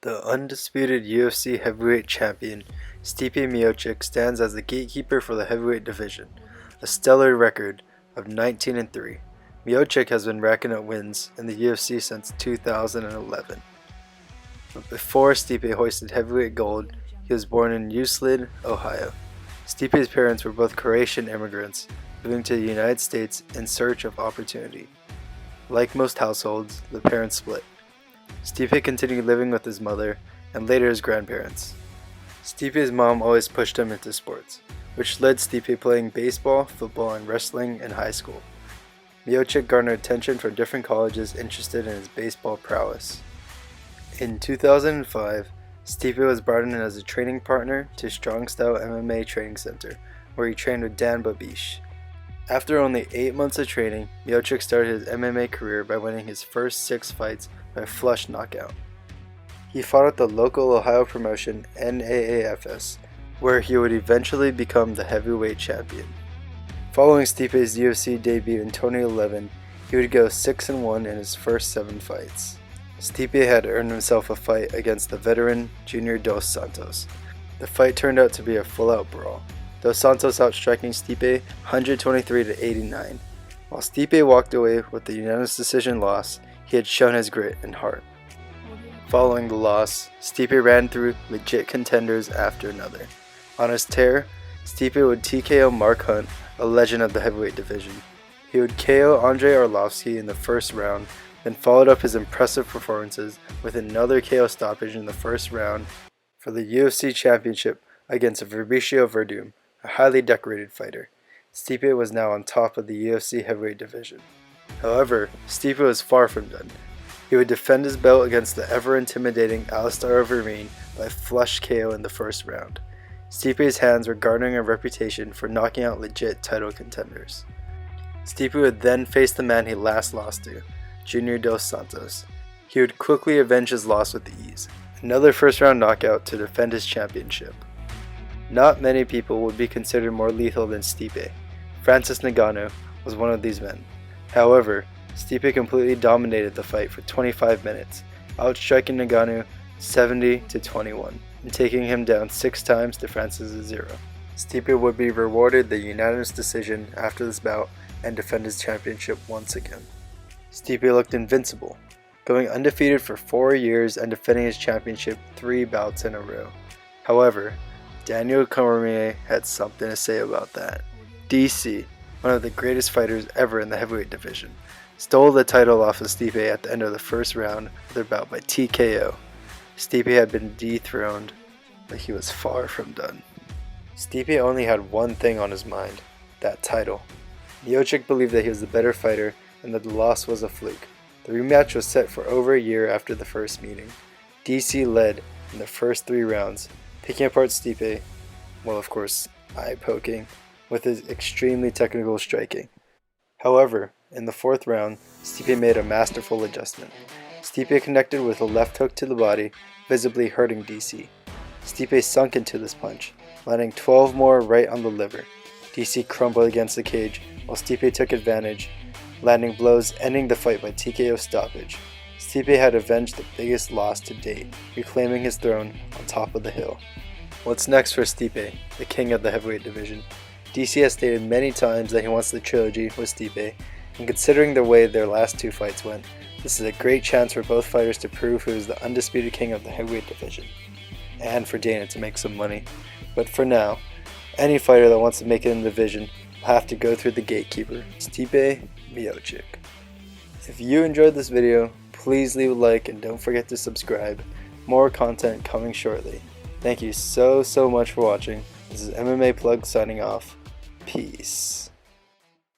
The undisputed UFC heavyweight champion, Stipe Miocic, stands as the gatekeeper for the heavyweight division, a stellar record of 19-3. Miocic has been racking up wins in the UFC since 2011. But before Stipe hoisted heavyweight gold, he was born in Euclid, Ohio. Stipe's parents were both Croatian immigrants, moving to the United States in search of opportunity. Like most households, the parents split. Stipe continued living with his mother and later his grandparents. Stipe's mom always pushed him into sports, which led Stipe playing baseball, football, and wrestling in high school. Miocic garnered attention from different colleges interested in his baseball prowess. In 2005, Stipe was brought in as a training partner to Strong Style MMA Training Center, where he trained with Dan Babish. After only 8 months of training, Miocic started his MMA career by winning his first 6 fights by flush knockout. He fought at the local Ohio promotion NAAFS, where he would eventually become the heavyweight champion. Following Stipe's UFC debut in 2011, he would go 6-1 in his first 7 fights. Stipe had earned himself a fight against the veteran Junior Dos Santos. The fight turned out to be a full-out brawl, Dos Santos outstriking Stipe 123-89. While Stipe walked away with the unanimous decision loss, he had shown his grit and heart. Following the loss, Stipe ran through legit contenders after another. On his tear, Stipe would TKO Mark Hunt, a legend of the heavyweight division. He would KO Andrei Arlovski in the first round, then followed up his impressive performances with another KO stoppage in the first round for the UFC Championship against Fabricio Werdum, a highly decorated fighter. Stipe was now on top of the UFC heavyweight division. However, Stipe was far from done. He would defend his belt against the ever-intimidating Alistair Overeem by flush KO in the first round. Stipe's hands were garnering a reputation for knocking out legit title contenders. Stipe would then face the man he last lost to, Junior Dos Santos. He would quickly avenge his loss with ease, another first-round knockout to defend his championship. Not many people would be considered more lethal than Stipe. Francis Ngannou was one of these men. However, Stipe completely dominated the fight for 25 minutes, outstriking Ngannou 70-21 and taking him down 6 times to Francis' 0. Stipe would be rewarded the unanimous decision after this bout and defend his championship once again. Stipe looked invincible, going undefeated for 4 years and defending his championship 3 bouts in a row. However, Daniel Cormier had something to say about that. DC, one of the greatest fighters ever in the heavyweight division, stole the title off of Stipe at the end of the first round of their bout by TKO. Stipe had been dethroned, but he was far from done. Stipe only had one thing on his mind, that title. Miocic believed that he was the better fighter and that the loss was a fluke. The rematch was set for over a year after the first meeting. DC led in the first 3 rounds, picking apart Stipe, well of course eye-poking, with his extremely technical striking. However, in the 4th round, Stipe made a masterful adjustment. Stipe connected with a left hook to the body, visibly hurting DC. Stipe sunk into this punch, landing 12 more right on the liver. DC crumbled against the cage, while Stipe took advantage, landing blows ending the fight by TKO stoppage. Stipe had avenged the biggest loss to date, reclaiming his throne on top of the hill. What's next for Stipe, the king of the heavyweight division? DC has stated many times that he wants the trilogy with Stipe, and considering the way their last 2 fights went, this is a great chance for both fighters to prove who is the undisputed king of the heavyweight division, and for Dana to make some money. But for now, any fighter that wants to make it in the division will have to go through the gatekeeper, Stipe Miocic. If you enjoyed this video, please leave a like and don't forget to subscribe. More content coming shortly. Thank you so much for watching. This is MMA Plug signing off. Peace.